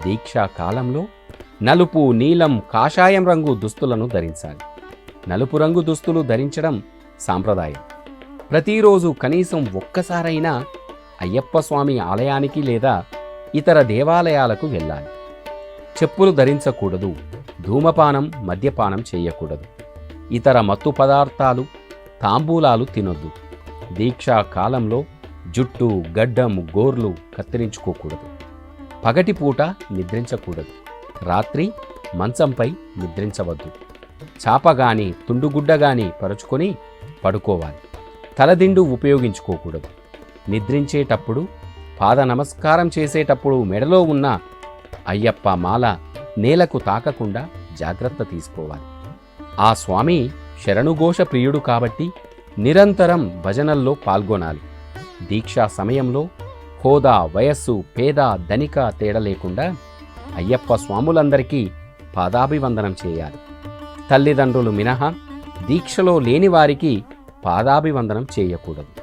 దీక్షా కాలంలో నలుపు, నీలం, కాషాయం రంగు దుస్తులను ధరించాలి. నలుపు రంగు దుస్తులు ధరించడం సాంప్రదాయం. ప్రతిరోజు కనీసం ఒక్కసారైనా అయ్యప్ప స్వామి ఆలయానికి లేదా ఇతర దేవాలయాలకు వెళ్ళాలి. చెప్పులు ధరించకూడదు. ధూమపానం, మద్యపానం చేయకూడదు. ఇతర మత్తు పదార్థాలు, తాంబూలాలు తినొద్దు. దీక్షా కాలంలో జుట్టు, గడ్డం, గోర్లు కత్తిరించుకోకూడదు. పగటిపూట నిద్రించకూడదు. రాత్రి మంచంపై నిద్రించవద్దు. చాపగాని, తుండుగుడ్డగాని పరుచుకొని పడుకోవాలి. తలదిండు ఉపయోగించుకోకూడదు. నిద్రించేటప్పుడు, పాద నమస్కారం చేసేటప్పుడు మెడలో ఉన్న అయ్యప్ప మాల నేలకు తాకకుండా జాగ్రత్త తీసుకోవాలి. ఆ స్వామి శరణుఘోష ప్రియుడు కాబట్టి నిరంతరం భజనల్లో పాల్గొనాలి. దీక్షా సమయంలో హోదా, వయస్సు, పేద, ధనిక తేడా లేకుండా అయ్యప్ప స్వాములందరికీ పాదాభివందనం చేయాలి. తల్లిదండ్రులు మినహా దీక్షలో లేని వారికి పాదాభివందనం చేయకూడదు.